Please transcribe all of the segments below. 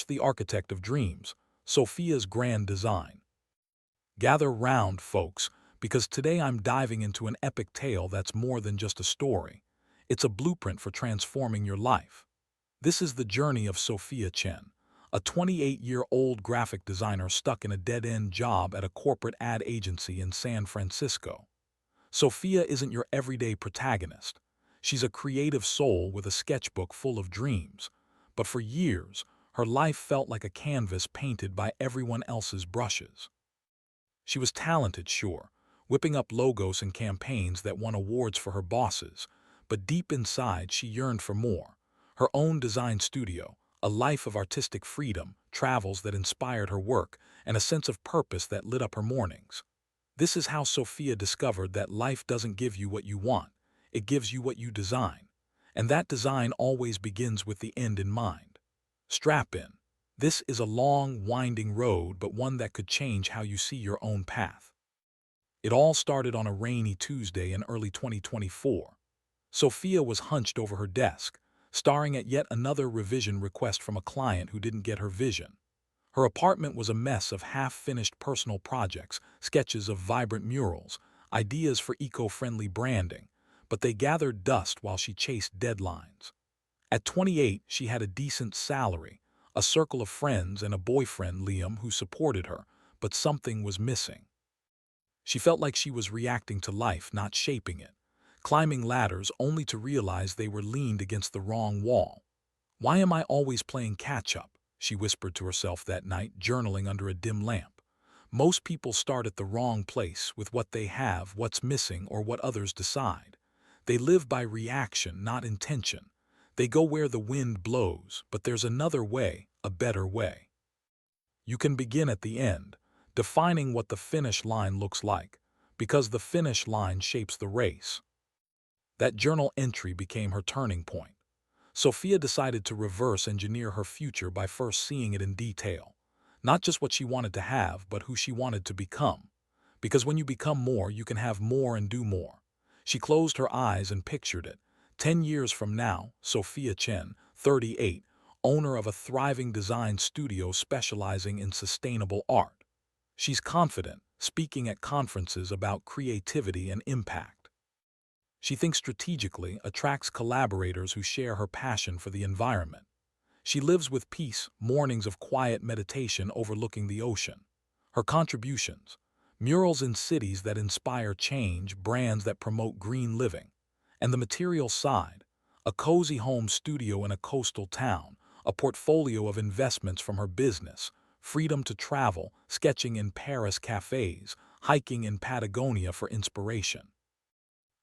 the architect of dreams, Sophia's grand design. Gather round, folks, because today I'm diving into an epic tale that's more than just a story. It's a blueprint for transforming your life. This is the journey of Sophia Chen, a 28-year-old graphic designer stuck in a dead-end job at a corporate ad agency in San Francisco. Sophia isn't your everyday protagonist. She's a creative soul with a sketchbook full of dreams. But for years, her life felt like a canvas painted by everyone else's brushes. She was talented, sure, whipping up logos and campaigns that won awards for her bosses, but deep inside she yearned for more. Her own design studio, a life of artistic freedom, travels that inspired her work, and a sense of purpose that lit up her mornings. This is how Sophia discovered that life doesn't give you what you want, it gives you what you design. And that design always begins with the end in mind. Strap in. This is a long, winding road, but one that could change how you see your own path. It all started on a rainy Tuesday in early 2024. Sophia was hunched over her desk, staring at yet another revision request from a client who didn't get her vision. Her apartment was a mess of half-finished personal projects, sketches of vibrant murals, ideas for eco-friendly branding, but they gathered dust while she chased deadlines. At 28, she had a decent salary, a circle of friends and a boyfriend, Liam, who supported her, but something was missing. She felt like she was reacting to life, not shaping it, climbing ladders only to realize they were leaned against the wrong wall. "Why am I always playing catch-up?" she whispered to herself that night, journaling under a dim lamp. "Most people start at the wrong place, with what they have, what's missing, or what others decide. They live by reaction, not intention. They go where the wind blows, but there's another way, a better way. You can begin at the end, defining what the finish line looks like, because the finish line shapes the race." That journal entry became her turning point. Sophia decided to reverse engineer her future by first seeing it in detail. Not just what she wanted to have, but who she wanted to become. Because when you become more, you can have more and do more. She closed her eyes and pictured it. 10 years from now, Sophia Chen, 38, owner of a thriving design studio specializing in sustainable art. She's confident, speaking at conferences about creativity and impact. She thinks strategically, attracts collaborators who share her passion for the environment. She lives with peace, mornings of quiet meditation overlooking the ocean. Her contributions: murals in cities that inspire change, brands that promote green living. And the material side: a cozy home studio in a coastal town, a portfolio of investments from her business, freedom to travel, sketching in Paris cafes, hiking in Patagonia for inspiration.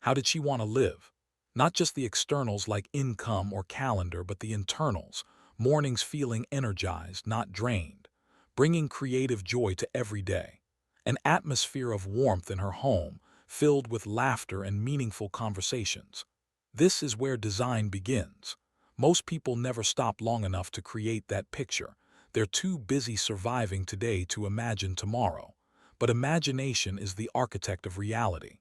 How did she want to live? Not just the externals like income or calendar, but the internals, mornings feeling energized, not drained, bringing creative joy to every day. An atmosphere of warmth in her home, filled with laughter and meaningful conversations. This is where design begins. Most people never stop long enough to create that picture. They're too busy surviving today to imagine tomorrow. But imagination is the architect of reality.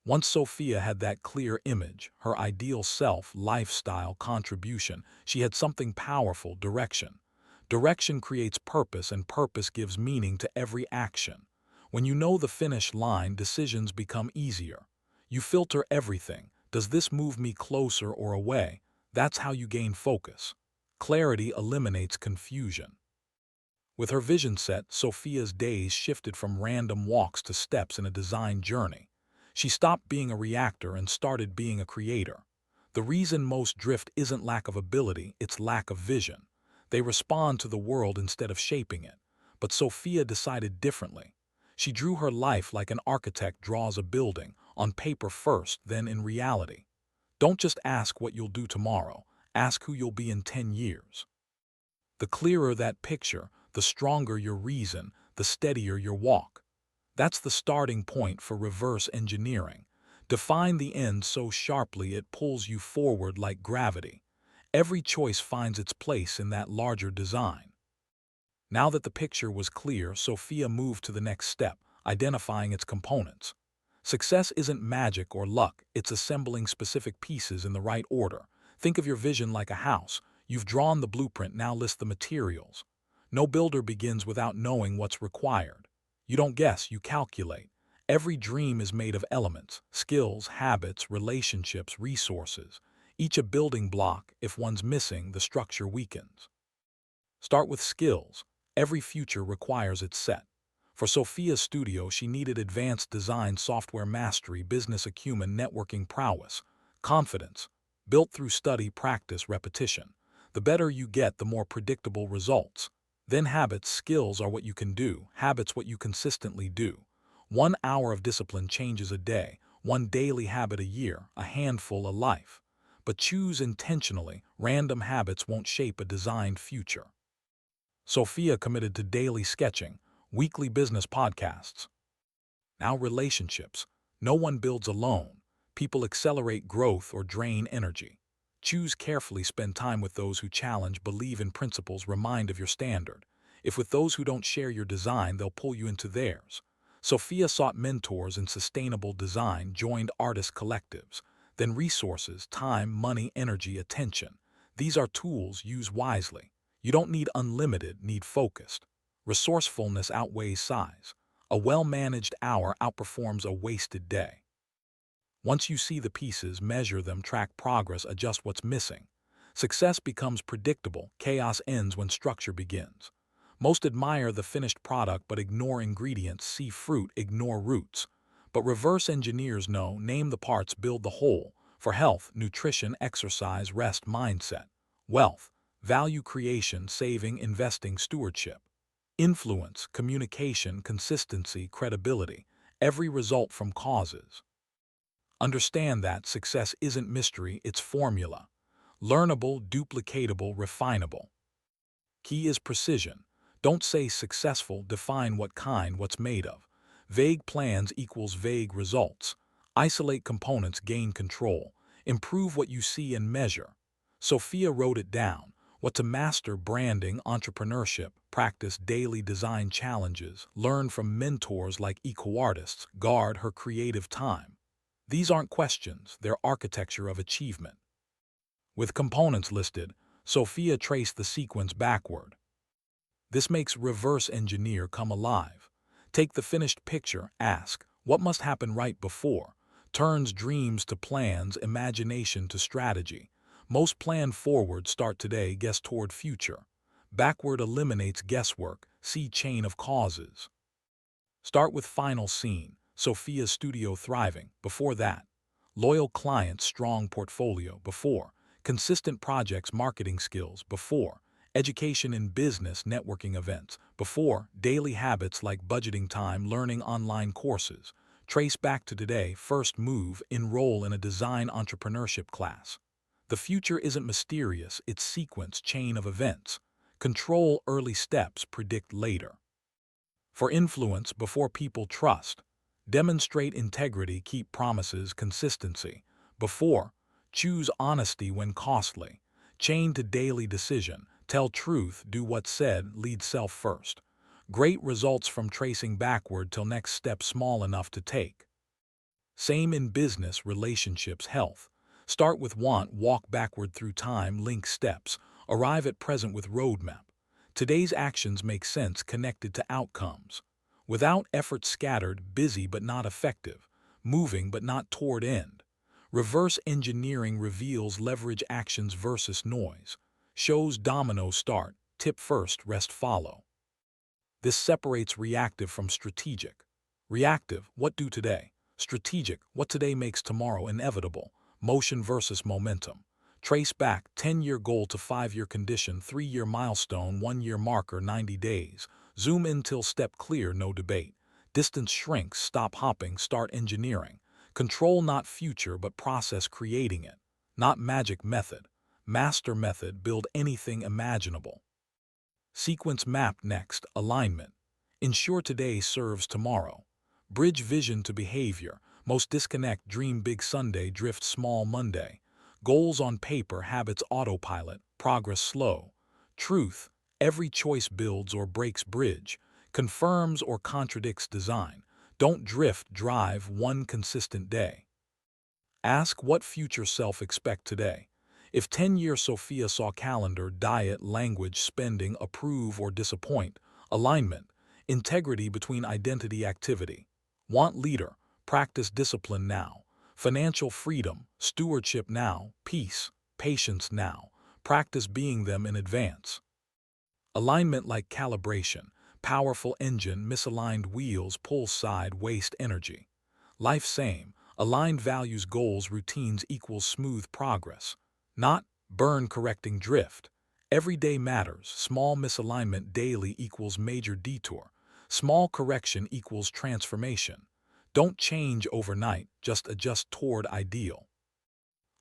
Once Sophia had that clear image, her ideal self, lifestyle, contribution, she had something powerful: direction. Direction creates purpose, and purpose gives meaning to every action. When you know the finish line, decisions become easier. You filter everything. Does this move me closer or away? That's how you gain focus. Clarity eliminates confusion. With her vision set, Sophia's days shifted from random walks to steps in a design journey. She stopped being a reactor and started being a creator. The reason most drift isn't lack of ability, it's lack of vision. They respond to the world instead of shaping it. But Sophia decided differently. She drew her life like an architect draws a building, on paper first, then in reality. Don't just ask what you'll do tomorrow, ask who you'll be in 10 years. The clearer that picture, the stronger your reason, the steadier your walk. That's the starting point for reverse engineering. Define the end so sharply it pulls you forward like gravity. Every choice finds its place in that larger design. Now that the picture was clear, Sophia moved to the next step, identifying its components. Success isn't magic or luck, it's assembling specific pieces in the right order. Think of your vision like a house. You've drawn the blueprint, now list the materials. No builder begins without knowing what's required. You don't guess, you calculate. Every dream is made of elements, skills, habits, relationships, resources. Each a building block. If one's missing, the structure weakens. Start with skills. Every future requires its set. For Sophia's studio, she needed advanced design, software mastery, business acumen, networking prowess, confidence, built through study, practice, repetition. The better you get, the more predictable results. Then habits. Skills are what you can do, habits what you consistently do. 1 hour of discipline changes a day, one daily habit a year, a handful a life. But choose intentionally. Random habits won't shape a designed future. Sophia committed to daily sketching, weekly business podcasts. Now relationships. No one builds alone. People accelerate growth or drain energy. Choose carefully, spend time with those who challenge, believe in principles, remind of your standard. If with those who don't share your design, they'll pull you into theirs. Sophia sought mentors in sustainable design, joined artist collectives. Then resources, time, money, energy, attention. These are tools, use wisely. You don't need unlimited, need focused. Resourcefulness outweighs size. A well-managed hour outperforms a wasted day. Once you see the pieces, measure them, track progress, adjust what's missing. Success becomes predictable. Chaos ends when structure begins. Most admire the finished product but ignore ingredients, see fruit, ignore roots. But reverse engineers know, name the parts, build the whole. For health, nutrition, exercise, rest, mindset. Wealth, value creation, saving, investing, stewardship. Influence, communication, consistency, credibility. Every result from causes. Understand that success isn't mystery, it's formula. Learnable, duplicatable, refinable. Key is precision. Don't say successful, define what kind, what's made of. Vague plans equals vague results. Isolate components, gain control. Improve what you see and measure. Sophia wrote it down. What to master: branding, entrepreneurship, practice daily design challenges, learn from mentors like eco-artists, guard her creative time. These aren't questions, they're architecture of achievement. With components listed, Sophia traced the sequence backward. This makes reverse engineer come alive. Take the finished picture, ask, what must happen right before? Turns dreams to plans, imagination to strategy. Most plan forward, start today, guess toward future. Backward eliminates guesswork, see chain of causes. Start with final scene, Sophia's studio thriving. Before that, loyal clients, strong portfolio. Before, consistent projects, marketing skills. Before, education in business, networking events. Before, daily habits like budgeting time, learning online courses. Trace back to today, first move, enroll in a design entrepreneurship class. The future isn't mysterious, it's sequence, chain of events. Control early steps, predict later. For influence, before people trust. Demonstrate integrity, keep promises, consistency. Before, choose honesty when costly. Chain to daily decision, tell truth, do what's said, lead self first. Great results from tracing backward till next step small enough to take. Same in business, relationships, health. Start with want, walk backward through time, link steps, arrive at present with roadmap. Today's actions make sense, connected to outcomes. Without effort, scattered, busy but not effective, moving but not toward end. Reverse engineering reveals leverage actions versus noise. Shows domino start, tip first, rest follow. This separates reactive from strategic. Reactive, what do today? Strategic, what today makes tomorrow inevitable. Motion versus momentum. Trace back, 10-year goal to 5-year condition, 3-year milestone, 1-year marker, 90 days. Zoom in till step clear, no debate. Distance shrinks, stop hopping, start engineering. Control not future but process creating it. Not magic method. Master method, build anything imaginable. Sequence map next, alignment. Ensure today serves tomorrow. Bridge vision to behavior. Most disconnect, dream big Sunday, drift small Monday. Goals on paper, habits autopilot, progress slow. Truth, every choice builds or breaks bridge, confirms or contradicts design. Don't drift, drive one consistent day. Ask what future self expect today. If 10-year Sophia saw calendar, diet, language, spending, approve or disappoint, alignment, integrity between identity, activity. Want leader, practice discipline now. Financial freedom, stewardship now. Peace, patience now. Practice being them in advance. Alignment like calibration, powerful engine, misaligned wheels, pull side, waste energy. Life same, aligned values, goals, routines equals smooth progress. Not burn correcting drift. Every day matters, small misalignment daily equals major detour. Small correction equals transformation. Don't change overnight, just adjust toward ideal.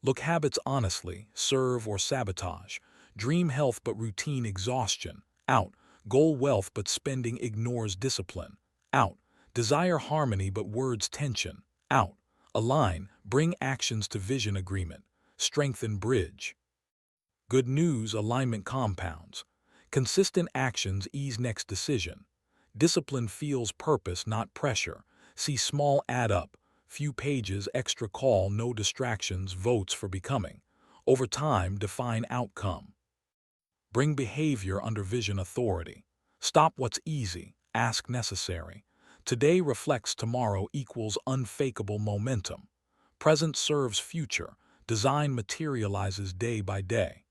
Look habits honestly, serve or sabotage. Dream health but routine exhaustion, out. Goal wealth but spending ignores discipline, out. Desire harmony but words tension, out. Align, bring actions to vision agreement, strengthen bridge. Good news, alignment compounds. Consistent actions ease next decision. Discipline feels purpose, not pressure. See small add up. Few pages, extra call, no distractions, votes for becoming. Over time, define outcome. Bring behavior under vision authority. Stop what's easy, ask necessary. Today reflects tomorrow equals unfakeable momentum. Present serves future. Design materializes day by day.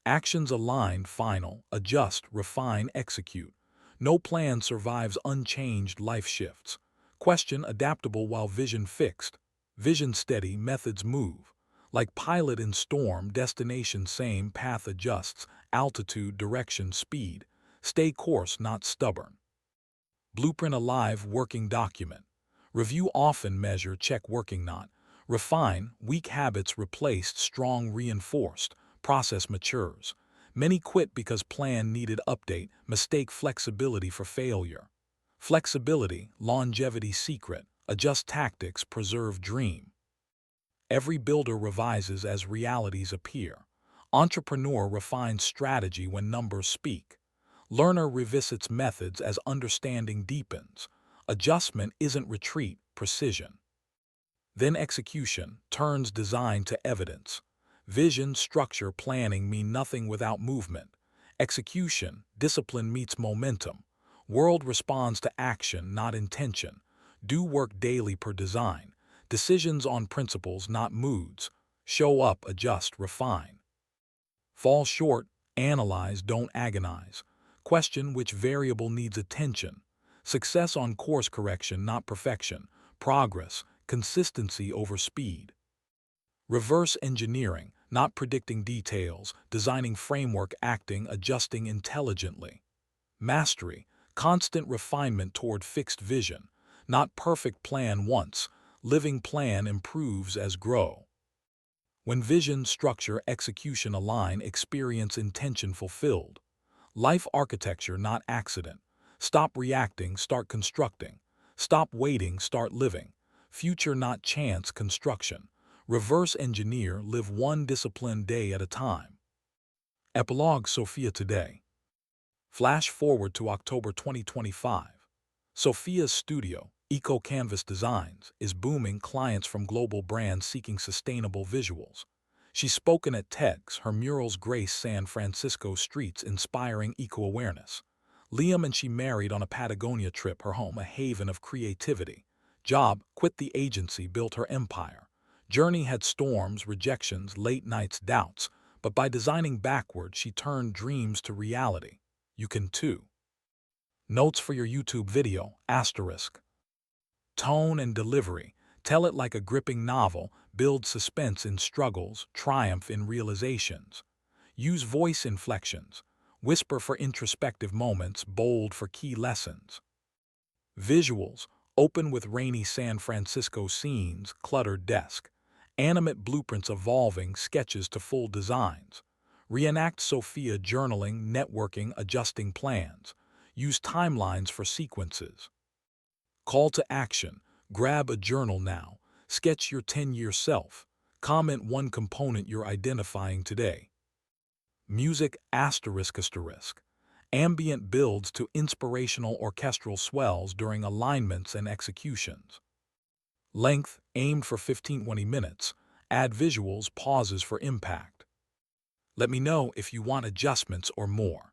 Actions aligned, final, adjust, refine, execute. No plan survives unchanged, life shifts. Question adaptable while vision fixed. Vision steady, methods move. Like pilot in storm, destination same, path adjusts, altitude, direction, speed. Stay course, not stubborn. Blueprint alive, working document. Review often, measure, check working not. Refine, weak habits replaced, strong reinforced. Process matures. Many quit because plan needed update, mistake flexibility for failure. Flexibility, longevity secret, adjust tactics, preserve dream. Every builder revises as realities appear. Entrepreneur refines strategy when numbers speak. Learner revisits methods as understanding deepens. Adjustment isn't retreat, precision. Then execution turns design to evidence. Vision, structure, planning mean nothing without movement. Execution, discipline meets momentum. World responds to action, not intention. Do work daily per design. Decisions on principles, not moods. Show up, adjust, refine. Fall short, analyze, don't agonize. Question which variable needs attention. Success on course correction, not perfection. Progress, consistency over speed. Reverse engineering, not predicting details, designing framework, acting, adjusting intelligently. Mastery, constant refinement toward fixed vision, not perfect plan once, living plan improves as grow. When vision, structure, execution align, experience, intention fulfilled. Life architecture, not accident. Stop reacting, start constructing. Stop waiting, start living. Future, not chance, construction. Reverse engineer, live one disciplined day at a time. Epilogue, Sophia today. Flash forward to October 2025. Sophia's studio, Eco Canvas Designs, is booming, clients from global brands seeking sustainable visuals. She's spoken at TEDx, her murals grace San Francisco streets, inspiring eco-awareness. Liam and she married on a Patagonia trip, her home a haven of creativity. Job, quit the agency, built her empire. Journey had storms, rejections, late nights, doubts, but by designing backward, she turned dreams to reality. You can too. Notes for your YouTube video, asterisk. Tone and delivery. Tell it like a gripping novel, build suspense in struggles, triumph in realizations. Use voice inflections. Whisper for introspective moments, bold for key lessons. Visuals. Open with rainy San Francisco scenes, cluttered desk. Animate blueprints evolving, sketches to full designs. Reenact Sophia journaling, networking, adjusting plans. Use timelines for sequences. Call to action. Grab a journal now. Sketch your 10-year self. Comment one component you're identifying today. Music, asterisk asterisk. Ambient builds to inspirational orchestral swells during alignments and executions. Length, aimed for 15-20 minutes. Add visuals, pauses for impact. Let me know if you want adjustments or more.